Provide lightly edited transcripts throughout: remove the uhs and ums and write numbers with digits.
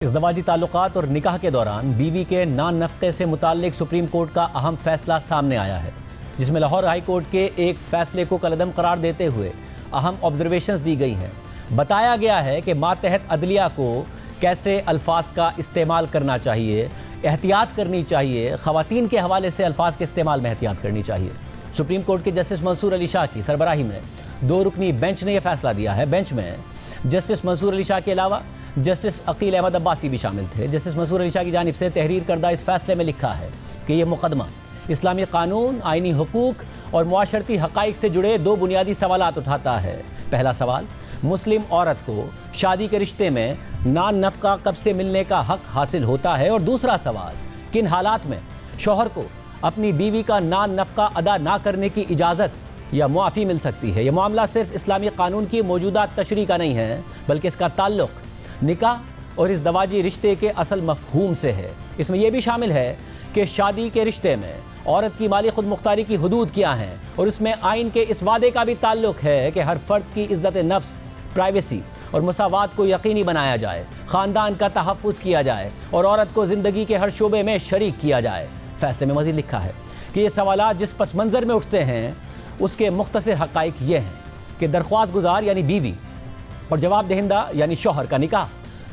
ازدواجی تعلقات اور نکاح کے دوران بیوی کے نان نفقے سے متعلق سپریم کورٹ کا اہم فیصلہ سامنے آیا ہے، جس میں لاہور ہائی کورٹ کے ایک فیصلے کو کالعدم قرار دیتے ہوئے اہم آبزرویشنز دی گئی ہیں۔ بتایا گیا ہے کہ ماتحت عدلیہ کو کیسے الفاظ کا استعمال کرنا چاہیے، احتیاط کرنی چاہیے، خواتین کے حوالے سے الفاظ کے استعمال میں احتیاط کرنی چاہیے۔ سپریم کورٹ کے جسٹس منصور علی شاہ کی سربراہی میں 2 رکنی بینچ نے یہ فیصلہ دیا ہے۔ بینچ میں جسٹس منصور علی شاہ کے علاوہ جسٹس عقیل احمد عباسی بھی شامل تھے۔ جسٹس منصور علی شاہ کی جانب سے تحریر کردہ اس فیصلے میں لکھا ہے کہ یہ مقدمہ اسلامی قانون، آئینی حقوق اور معاشرتی حقائق سے جڑے 2 بنیادی سوالات اٹھاتا ہے۔ پہلا سوال، مسلم عورت کو شادی کے رشتے میں نان نفقہ کب سے ملنے کا حق حاصل ہوتا ہے، اور دوسرا سوال، کن حالات میں شوہر کو اپنی بیوی کا نان نفقہ ادا نہ کرنے کی اجازت یا معافی مل سکتی ہے۔ یہ معاملہ صرف اسلامی قانون کی موجودہ تشریح کا نہیں ہے، بلکہ اس کا تعلق نکاح اور ازدواجی رشتے کے اصل مفہوم سے ہے۔ اس میں یہ بھی شامل ہے کہ شادی کے رشتے میں عورت کی مالی خود مختاری کی حدود کیا ہیں، اور اس میں آئین کے اس وعدے کا بھی تعلق ہے کہ ہر فرد کی عزت نفس، پرائیویسی اور مساوات کو یقینی بنایا جائے، خاندان کا تحفظ کیا جائے اور عورت کو زندگی کے ہر شعبے میں شریک کیا جائے۔ فیصلے میں مزید لکھا ہے کہ یہ سوالات جس پس منظر میں اٹھتے ہیں اس کے مختصر حقائق یہ ہیں کہ درخواست گزار یعنی بیوی اور جواب دہندہ یعنی شوہر کا نکاح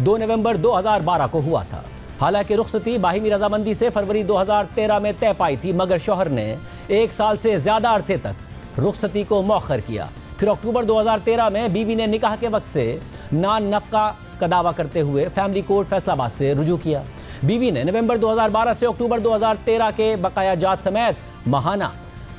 2 نومبر 2012 کو ہوا تھا۔ حالانکہ رخصتی باہمی رضامندی سے فروری 2013 میں طے پائی تھی، مگر شوہر نے 1 سال سے زیادہ عرصے تک رخصتی کو مؤخر کیا۔ پھر اکتوبر 2013 میں بیوی نے نکاح کے وقت سے نان نفقہ کا دعویٰ کرتے ہوئے فیملی کورٹ فیصلہ آباد سے رجوع کیا۔ بیوی نے نومبر 2012 سے اکتوبر 2013 کے بقایا جات سمیت ماہانہ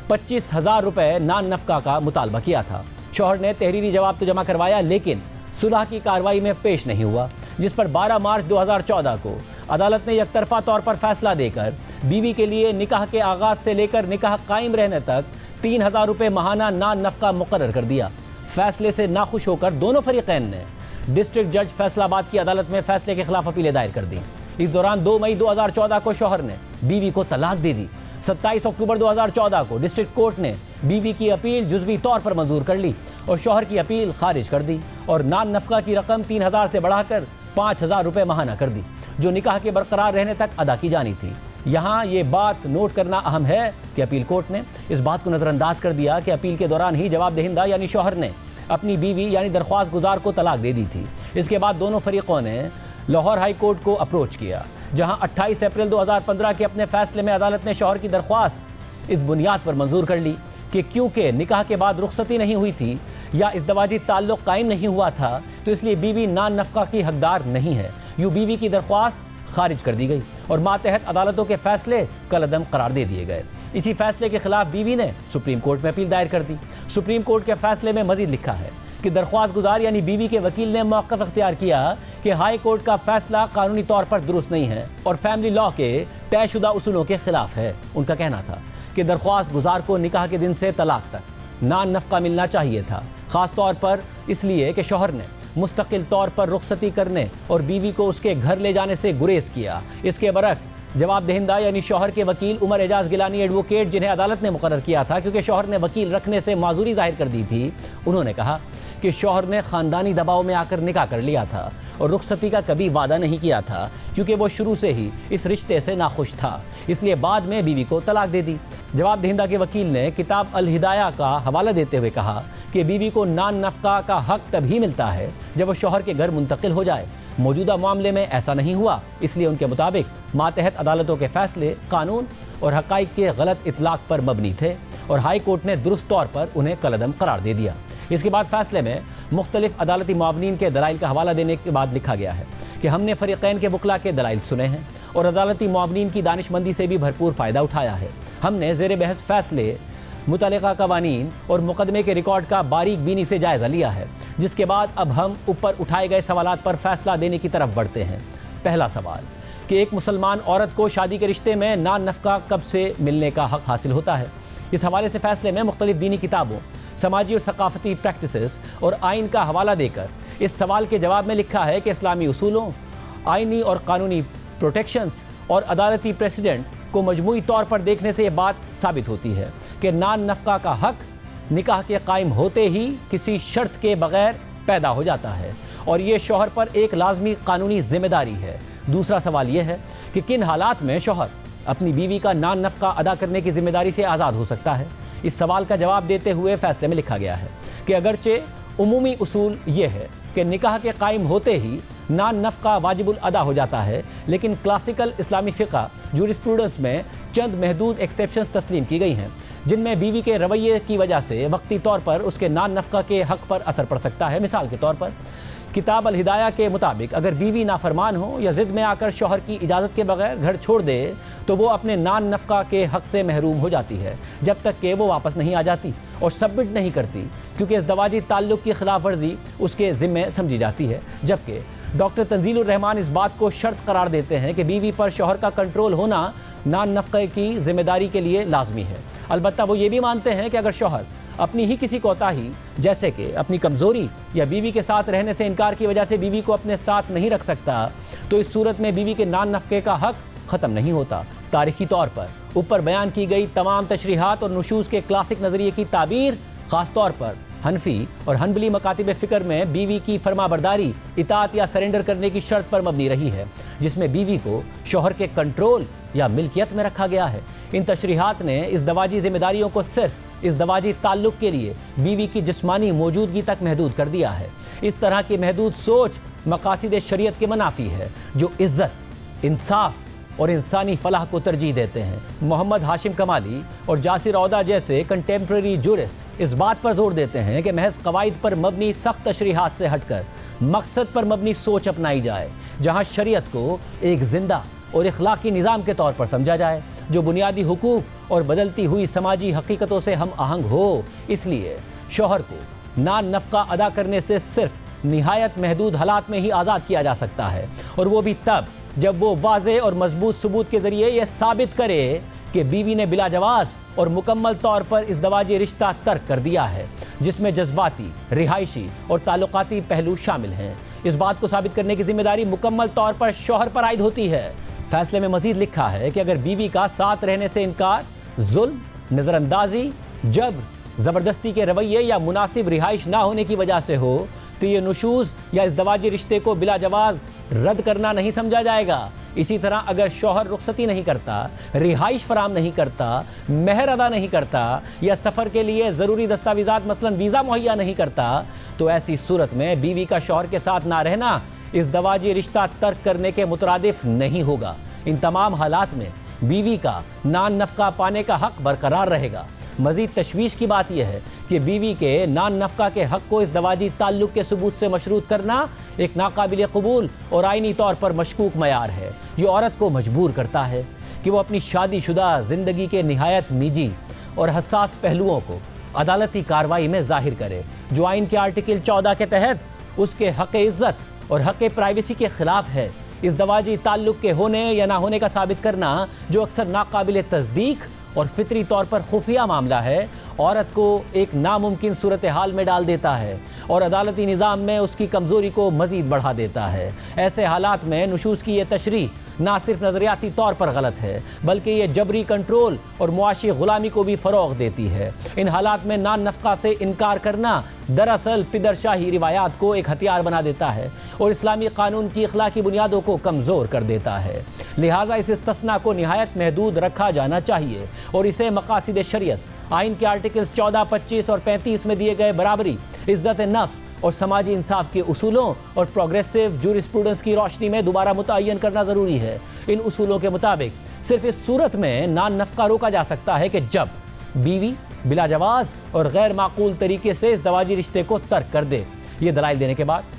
25,000 روپے نان نفقہ کا مطالبہ کیا تھا۔ شوہر نے تحریری جواب تو جمع کروایا، لیکن صلح کی کارروائی میں پیش نہیں ہوا، جس پر 12 مارچ 2014 کو عدالت نے یک طرفہ طور پر فیصلہ دے کر بیوی کے لیے نکاح کے آغاز سے لے کر نکاح قائم رہنے تک 3,000 روپے ماہانہ نان نفقہ مقرر کر دیا۔ فیصلے سے ناخوش ہو کر دونوں فریقین نے ڈسٹرکٹ جج فیصلہ آباد کی عدالت میں فیصلے کے خلاف اپیلیں دائر کر دیں۔ اس دوران 2 مئی 2014 کو شوہر نے بیوی کو طلاق دے دی۔ 27 اکتوبر 2014 کو ڈسٹرکٹ کورٹ نے بیوی کی اپیل جزوی طور پر منظور کر لی اور شوہر کی اپیل خارج کر دی، اور نان نفقہ کی رقم 3,000 سے بڑھا کر 5,000 روپے ماہانہ کر دی، جو نکاح کے برقرار رہنے تک ادا کی جانی تھی۔ یہاں یہ بات نوٹ کرنا اہم ہے کہ اپیل کورٹ نے اس بات کو نظر انداز کر دیا کہ اپیل کے دوران ہی جواب دہندہ یعنی شوہر نے اپنی بیوی یعنی درخواست گزار کو طلاق دے دی تھی۔ اس کے بعد دونوں فریقوں نے لاہور ہائی کورٹ کو اپروچ کیا، جہاں 28 اپریل 2015 کے اپنے فیصلے میں عدالت نے شوہر کی درخواست اس بنیاد پر منظور کر لی کہ کیونکہ نکاح کے بعد رخصتی نہیں ہوئی تھی یا ازدواجی تعلق قائم نہیں ہوا تھا، تو اس لیے بیوی نان نفقہ کی حقدار نہیں ہے۔ یوں بیوی کی درخواست خارج کر دی گئی اور ماتحت عدالتوں کے فیصلے کالعدم قرار دے دیے گئے۔ اسی فیصلے کے خلاف بیوی نے سپریم کورٹ میں اپیل دائر کر دی۔ سپریم کورٹ کے فیصلے میں مزید لکھا ہے کہ درخواست گزار یعنی بیوی کے وکیل نے موقف اختیار کیا کہ ہائی کورٹ کا فیصلہ قانونی طور پر درست نہیں ہے اور فیملی لاء کے طے شدہ اصولوں کے خلاف ہے۔ ان کا کہنا تھا کہ درخواست گزار کو نکاح کے دن سے طلاق تک نان نفقہ ملنا چاہیے تھا، خاص طور پر اس لیے کہ شوہر نے مستقل طور پر رخصتی کرنے اور بیوی کو اس کے گھر لے جانے سے گریز کیا۔ اس کے برعکس جواب دہندہ یعنی شوہر کے وکیل عمر اعجاز گیلانی ایڈوکیٹ، جنہیں عدالت نے مقرر کیا تھا کیونکہ شوہر نے وکیل رکھنے سے معذوری ظاہر کر دی تھی، انہوں نے کہا کہ شوہر نے خاندانی دباؤ میں آ کر نکاح کر لیا تھا اور رخصتی کا کبھی وعدہ نہیں کیا تھا، کیونکہ وہ شروع سے ہی اس رشتے سے ناخوش تھا، اس لیے بعد میں بیوی کو طلاق دے دی۔ جواب دہندہ کے وکیل نے کتاب الہدایہ کا حوالہ دیتے ہوئے کہا کہ بیوی کو نان نفقہ کا حق تبھی ملتا ہے جب وہ شوہر کے گھر منتقل ہو جائے۔ موجودہ معاملے میں ایسا نہیں ہوا، اس لیے ان کے مطابق ماتحت عدالتوں کے فیصلے قانون اور حقائق کے غلط اطلاق پر مبنی تھے اور ہائی کورٹ نے درست طور پر انہیں کالعدم قرار دے دیا۔ اس کے بعد فیصلے میں مختلف عدالتی معاونین کے دلائل کا حوالہ دینے کے بعد لکھا گیا ہے کہ ہم نے فریقین کے وکلاء کے دلائل سنے ہیں اور عدالتی معاونین کی دانش مندی سے بھی بھرپور فائدہ اٹھایا ہے۔ ہم نے زیر بحث فیصلے، متعلقہ قوانین اور مقدمے کے ریکارڈ کا باریک بینی سے جائزہ لیا ہے، جس کے بعد اب ہم اوپر اٹھائے گئے سوالات پر فیصلہ دینے کی طرف بڑھتے ہیں۔ پہلا سوال کہ ایک مسلمان عورت کو شادی کے رشتے میں نان نفقہ کب سے ملنے کا حق حاصل ہوتا ہے؟ اس حوالے سے فیصلے میں مختلف دینی کتابوں، سماجی اور ثقافتی پریکٹسز اور آئین کا حوالہ دے کر اس سوال کے جواب میں لکھا ہے کہ اسلامی اصولوں، آئینی اور قانونی پروٹیکشنز اور عدالتی پریسیڈنٹ کو مجموعی طور پر دیکھنے سے یہ بات ثابت ہوتی ہے کہ نان نفقہ کا حق نکاح کے قائم ہوتے ہی کسی شرط کے بغیر پیدا ہو جاتا ہے اور یہ شوہر پر ایک لازمی قانونی ذمہ داری ہے۔ دوسرا سوال یہ ہے کہ کن حالات میں شوہر اپنی بیوی کا نان نفقہ ادا کرنے کی ذمہ داری سے آزاد ہو سکتا ہے۔ اس سوال کا جواب دیتے ہوئے فیصلے میں لکھا گیا ہے کہ اگرچہ عمومی اصول یہ ہے کہ نکاح کے قائم ہوتے ہی نان نفقہ واجب الادا ہو جاتا ہے، لیکن کلاسیکل اسلامی فقہ جورسپروڈنس میں چند محدود ایکسیپشنز تسلیم کی گئی ہیں، جن میں بیوی کے رویے کی وجہ سے وقتی طور پر اس کے نان نفقہ کے حق پر اثر پڑ سکتا ہے۔ مثال کے طور پر کتاب الہدایہ کے مطابق اگر بیوی نافرمان ہو یا ضد میں آ کر شوہر کی اجازت کے بغیر گھر چھوڑ دے تو وہ اپنے نان نفقہ کے حق سے محروم ہو جاتی ہے جب تک کہ وہ واپس نہیں آ جاتی اور سبمٹ نہیں کرتی، کیونکہ ازدواجی تعلق کی خلاف ورزی اس کے ذمے سمجھی جاتی ہے۔ جبکہ ڈاکٹر تنزیل الرحمان اس بات کو شرط قرار دیتے ہیں کہ بیوی پر شوہر کا کنٹرول ہونا نان نفقے کی ذمہ داری کے لیے لازمی ہے۔ البتہ وہ یہ بھی مانتے ہیں کہ اگر شوہر اپنی ہی کسی کوتاہی جیسے کہ اپنی کمزوری یا بیوی کے ساتھ رہنے سے انکار کی وجہ سے بیوی کو اپنے ساتھ نہیں رکھ سکتا تو اس صورت میں بیوی کے نان نفقے کا حق ختم نہیں ہوتا۔ تاریخی طور پر اوپر بیان کی گئی تمام تشریحات اور نشوز کے کلاسک نظریے کی تعبیر خاص طور پر حنفی اور حنبلی مکاتب فکر میں بیوی کی فرما برداری، اطاعت یا سرنڈر کرنے کی شرط پر مبنی رہی ہے، جس میں بیوی کو شوہر کے کنٹرول یا ملکیت میں رکھا گیا ہے۔ ان تشریحات نے ازدواجی ذمہ داریوں کو صرف ازدواجی تعلق کے لیے بیوی کی جسمانی موجودگی تک محدود کر دیا ہے۔ اس طرح کی محدود سوچ مقاصد شریعت کے منافی ہے، جو عزت، انصاف اور انسانی فلاح کو ترجیح دیتے ہیں۔ محمد ہاشم کمالی اور جاسر عودہ جیسے کنٹمپریری جورسٹ اس بات پر زور دیتے ہیں کہ محض قواعد پر مبنی سخت تشریحات سے ہٹ کر مقصد پر مبنی سوچ اپنائی جائے، جہاں شریعت کو ایک زندہ اور اخلاقی نظام کے طور پر سمجھا جائے جو بنیادی حقوق اور بدلتی ہوئی سماجی حقیقتوں سے ہم آہنگ ہو۔ اس لیے شوہر کو نان نفقہ ادا کرنے سے صرف نہایت محدود حالات میں ہی آزاد کیا جا سکتا ہے، اور وہ بھی تب جب وہ واضح اور مضبوط ثبوت کے ذریعے یہ ثابت کرے کہ بیوی نے بلا جواز اور مکمل طور پر ازدواجی رشتہ ترک کر دیا ہے، جس میں جذباتی، رہائشی اور تعلقاتی پہلو شامل ہیں۔ اس بات کو ثابت کرنے کی ذمہ داری مکمل طور پر شوہر پر عائد ہوتی ہے۔ فیصلے میں مزید لکھا ہے کہ اگر بیوی کا ساتھ رہنے سے انکار، ظلم، نظر اندازی، جبر، زبردستی کے رویے یا مناسب رہائش نہ ہونے کی وجہ سے ہو تو یہ نشوز یا ازدواجی رشتے کو بلا جواز رد کرنا نہیں سمجھا جائے گا۔ اسی طرح اگر شوہر رخصتی نہیں کرتا، رہائش فراہم نہیں کرتا، مہر ادا نہیں کرتا یا سفر کے لیے ضروری دستاویزات مثلا ویزا مہیا نہیں کرتا تو ایسی صورت میں بیوی کا شوہر کے ساتھ نہ رہنا ازدواجی رشتہ ترک کرنے کے مترادف نہیں ہوگا۔ ان تمام حالات میں بیوی کا نان نفقہ پانے کا حق برقرار رہے گا۔ مزید تشویش کی بات یہ ہے کہ بیوی کے نان نفقہ کے حق کو ازدواجی تعلق کے ثبوت سے مشروط کرنا ایک ناقابل قبول اور آئینی طور پر مشکوک معیار ہے۔ یہ عورت کو مجبور کرتا ہے کہ وہ اپنی شادی شدہ زندگی کے نہایت نجی اور حساس پہلوؤں کو عدالتی کارروائی میں ظاہر کرے، جو آئین کے آرٹیکل 14 کے تحت اس کے حق عزت اور حق پرائیویسی کے خلاف ہے۔ ازدواجی تعلق کے ہونے یا نہ ہونے کا ثابت کرنا، جو اکثر ناقابل تصدیق اور فطری طور پر خفیہ معاملہ ہے، عورت کو ایک ناممکن صورتحال میں ڈال دیتا ہے اور عدالتی نظام میں اس کی کمزوری کو مزید بڑھا دیتا ہے۔ ایسے حالات میں نشوز کی یہ تشریح نہ صرف نظریاتی طور پر غلط ہے بلکہ یہ جبری کنٹرول اور معاشی غلامی کو بھی فروغ دیتی ہے۔ ان حالات میں نان نفقہ سے انکار کرنا دراصل پدر شاہی روایات کو ایک ہتھیار بنا دیتا ہے اور اسلامی قانون کی اخلاقی بنیادوں کو کمزور کر دیتا ہے۔ لہٰذا اس استثناء کو نہایت محدود رکھا جانا چاہیے اور اسے مقاصد شریعت، آئین کے آرٹیکلز 14، 25 اور 35 میں دیے گئے برابری، عزت نفس اور سماجی انصاف کے اصولوں اور پروگریسو جورسپروڈنس کی روشنی میں دوبارہ متعین کرنا ضروری ہے۔ ان اصولوں کے مطابق صرف اس صورت میں نان نفقہ روکا جا سکتا ہے کہ جب بیوی بلا جواز اور غیر معقول طریقے سے ازدواجی رشتے کو ترک کر دے۔ یہ دلائل دینے کے بعد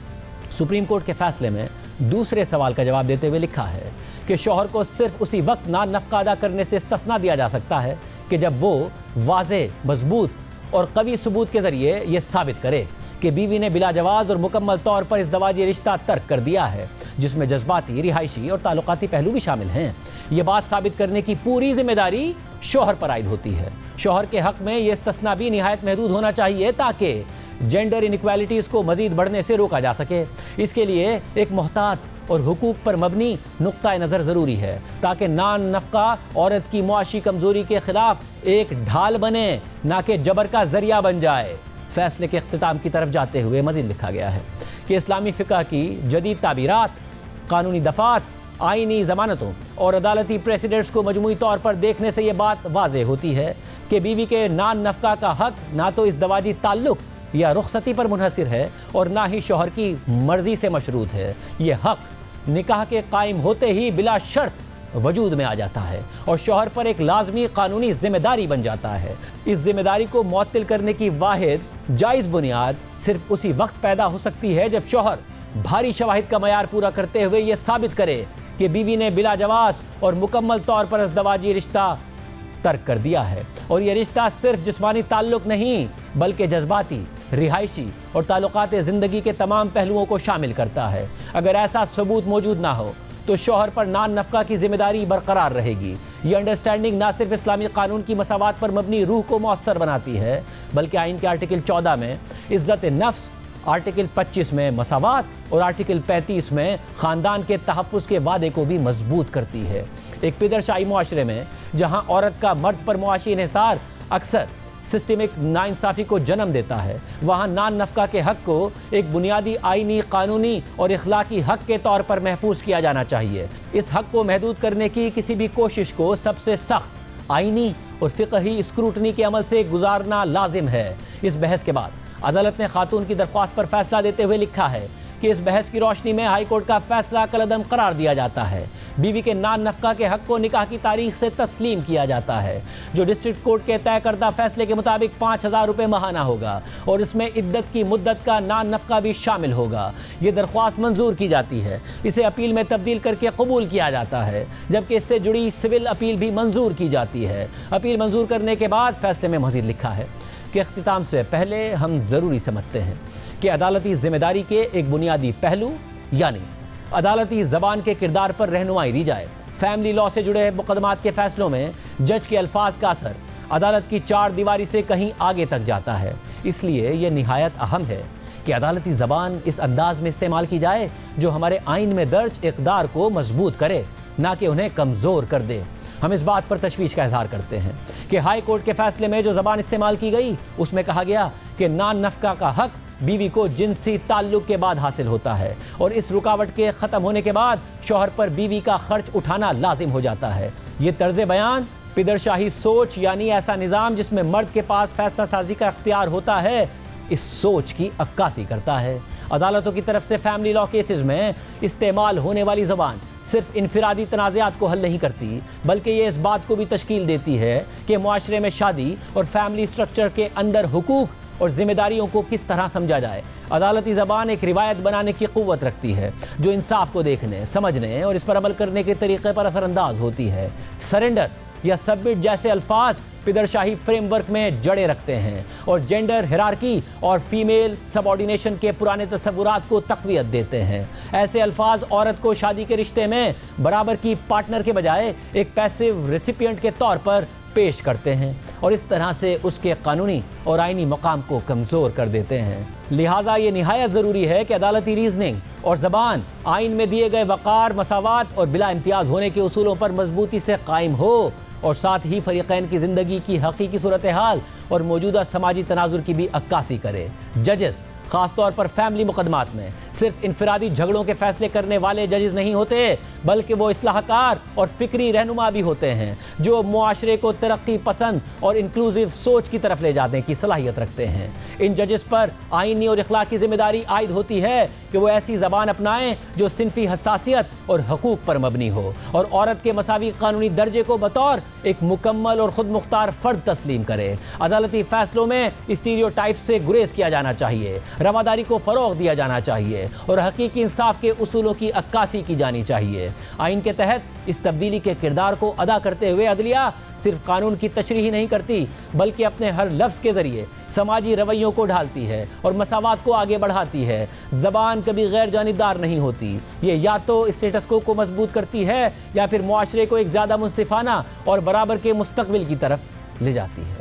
سپریم کورٹ کے فیصلے میں دوسرے سوال کا جواب دیتے ہوئے لکھا ہے کہ شوہر کو صرف اسی وقت نان نفقہ ادا کرنے سے استثناء دیا جا سکتا ہے کہ جب وہ واضح، مضبوط اور قوی ثبوت کے ذریعے یہ ثابت کرے کہ بیوی نے بلا جواز اور مکمل طور پر ازدواجی رشتہ ترک کر دیا ہے، جس میں جذباتی، رہائشی اور تعلقاتی پہلو بھی شامل ہیں۔ یہ بات ثابت کرنے کی پوری ذمہ داری شوہر پر عائد ہوتی ہے۔ شوہر کے حق میں یہ استثناء بھی نہایت محدود ہونا چاہیے تاکہ جینڈر انیکویلٹیز کو مزید بڑھنے سے روکا جا سکے۔ اس کے لیے ایک محتاط اور حقوق پر مبنی نقطہ نظر ضروری ہے تاکہ نان نفقہ عورت کی معاشی کمزوری کے خلاف ایک ڈھال بنے، نہ کہ جبر کا ذریعہ بن جائے۔ فیصلے کے اختتام کی طرف جاتے ہوئے مزید لکھا گیا ہے کہ اسلامی فقہ کی جدید تعبیرات، قانونی دفعات، آئینی ضمانتوں اور عدالتی پریسیڈنٹس کو مجموعی طور پر دیکھنے سے یہ بات واضح ہوتی ہے کہ بیوی کے نان نفقہ کا حق نہ تو اس زواجی تعلق یا رخصتی پر منحصر ہے اور نہ ہی شوہر کی مرضی سے مشروط ہے۔ یہ حق نکاح کے قائم ہوتے ہی بلا شرط وجود میں آ جاتا ہے اور شوہر پر ایک لازمی قانونی ذمہ داری بن جاتا ہے۔ اس ذمہ داری کو معطل کرنے کی واحد جائز بنیاد صرف اسی وقت پیدا ہو سکتی ہے جب شوہر بھاری شواہد کا معیار پورا کرتے ہوئے یہ ثابت کرے کہ بیوی نے بلا جواز اور مکمل طور پر ازدواجی رشتہ ترک کر دیا ہے، اور یہ رشتہ صرف جسمانی تعلق نہیں بلکہ جذباتی، رہائشی اور تعلقات زندگی کے تمام پہلوؤں کو شامل کرتا ہے۔ اگر ایسا ثبوت موجود نہ ہو تو شوہر پر نان نفقہ کی ذمہ داری برقرار رہے گی۔ یہ انڈرسٹینڈنگ نہ صرف اسلامی قانون کی مساوات پر مبنی روح کو مؤثر بناتی ہے بلکہ آئین کے آرٹیکل 14 میں عزت نفس، آرٹیکل 25 میں مساوات اور آرٹیکل 35 میں خاندان کے تحفظ کے وعدے کو بھی مضبوط کرتی ہے۔ ایک پدر شاہی معاشرے میں جہاں عورت کا مرد پر معاشی انحصار اکثر سسٹمک ناانصافی کو جنم دیتا ہے، وہاں نان نفقہ کے حق کو ایک بنیادی آئینی، قانونی اور اخلاقی حق کے طور پر محفوظ کیا جانا چاہیے۔ اس حق کو محدود کرنے کی کسی بھی کوشش کو سب سے سخت آئینی اور فقہی اسکروٹنی کے عمل سے گزارنا لازم ہے۔ اس بحث کے بعد عدالت نے خاتون کی درخواست پر فیصلہ دیتے ہوئے لکھا ہے کہ اس بحث کی روشنی میں ہائی کورٹ کا فیصلہ کالعدم قرار دیا جاتا ہے۔ بیوی کے نان نفقہ کے حق کو نکاح کی تاریخ سے تسلیم کیا جاتا ہے، جو ڈسٹرکٹ کورٹ کے طے کردہ فیصلے کے مطابق 5000 روپے ماہانہ ہوگا، اور اس میں عدت کی مدت کا نان نفقہ بھی شامل ہوگا۔ یہ درخواست منظور کی جاتی ہے، اسے اپیل میں تبدیل کر کے قبول کیا جاتا ہے، جبکہ اس سے جڑی سول اپیل بھی منظور کی جاتی ہے۔ اپیل منظور کرنے کے بعد فیصلے میں مزید لکھا ہے کہ اختتام سے پہلے ہم ضروری سمجھتے ہیں کہ عدالتی ذمہ داری کے ایک بنیادی پہلو یعنی عدالتی زبان کے کردار پر رہنمائی دی جائے۔ فیملی لاء سے جڑے مقدمات کے فیصلوں میں جج کے الفاظ کا اثر عدالت کی چار دیواری سے کہیں آگے تک جاتا ہے، اس لیے یہ نہایت اہم ہے کہ عدالتی زبان اس انداز میں استعمال کی جائے جو ہمارے آئین میں درج اقدار کو مضبوط کرے، نہ کہ انہیں کمزور کر دے۔ ہم اس بات پر تشویش کا اظہار کرتے ہیں کہ ہائی کورٹ کے فیصلے میں جو زبان استعمال کی گئی اس میں کہا گیا کہ نان نفقہ کا حق بیوی کو جنسی تعلق کے بعد حاصل ہوتا ہے، اور اس رکاوٹ کے ختم ہونے کے بعد شوہر پر بیوی کا خرچ اٹھانا لازم ہو جاتا ہے۔ یہ طرز بیان پدر شاہی سوچ یعنی ایسا نظام جس میں مرد کے پاس فیصلہ سازی کا اختیار ہوتا ہے، اس سوچ کی عکاسی کرتا ہے۔ عدالتوں کی طرف سے فیملی لاء کیسز میں استعمال ہونے والی زبان صرف انفرادی تنازعات کو حل نہیں کرتی بلکہ یہ اس بات کو بھی تشکیل دیتی ہے کہ معاشرے میں شادی اور فیملی سٹرکچر کے اندر حقوق اور ذمہ داریوں کو کس طرح سمجھا جائے۔ عدالتی زبان ایک روایت بنانے کی قوت رکھتی ہے جو انصاف کو دیکھنے، سمجھنے اور اس پر عمل کرنے کے طریقے پر اثر انداز ہوتی ہے۔ سرنڈر یا سبمٹ جیسے الفاظ پدر شاہی فریم ورک میں جڑے رکھتے ہیں اور جینڈر ہیرارکی اور فیمیل سب آرڈینیشن کے پرانے تصورات کو تقویت دیتے ہیں۔ ایسے الفاظ عورت کو شادی کے رشتے میں برابر کی پارٹنر کے بجائے ایک پیسو ریسیپینٹ کے طور پر پیش کرتے ہیں اور اس طرح سے اس کے قانونی اور آئینی مقام کو کمزور کر دیتے ہیں۔ لہٰذا یہ نہایت ضروری ہے کہ عدالتی ریزننگ اور زبان آئین میں دیے گئے وقار، مساوات اور بلا امتیاز ہونے کے اصولوں پر مضبوطی سے قائم ہو، اور ساتھ ہی فریقین کی زندگی کی حقیقی صورتحال اور موجودہ سماجی تناظر کی بھی عکاسی کرے۔ ججز خاص طور پر فیملی مقدمات میں صرف انفرادی جھگڑوں کے فیصلے کرنے والے ججز نہیں ہوتے بلکہ وہ اصلاح کار اور فکری رہنما بھی ہوتے ہیں جو معاشرے کو ترقی پسند اور انکلوزیو سوچ کی طرف لے جانے کی صلاحیت رکھتے ہیں۔ ان ججز پر آئینی اور اخلاقی ذمہ داری عائد ہوتی ہے کہ وہ ایسی زبان اپنائیں جو صنفی حساسیت اور حقوق پر مبنی ہو اور عورت کے مساوی قانونی درجے کو بطور ایک مکمل اور خود مختار فرد تسلیم کرے۔ عدالتی فیصلوں میں اسٹیریوٹائپ سے گریز کیا جانا چاہیے، رواداری کو فروغ دیا جانا چاہیے اور حقیقی انصاف کے اصولوں کی عکاسی کی جانی چاہیے۔ آئین کے تحت اس تبدیلی کے کردار کو ادا کرتے ہوئے عدلیہ صرف قانون کی تشریح ہی نہیں کرتی بلکہ اپنے ہر لفظ کے ذریعے سماجی رویوں کو ڈھالتی ہے اور مساوات کو آگے بڑھاتی ہے۔ زبان کبھی غیر جانبدار نہیں ہوتی، یہ یا تو اسٹیٹس کو مضبوط کرتی ہے یا پھر معاشرے کو ایک زیادہ منصفانہ اور برابر کے مستقبل کی طرف لے جاتی ہے۔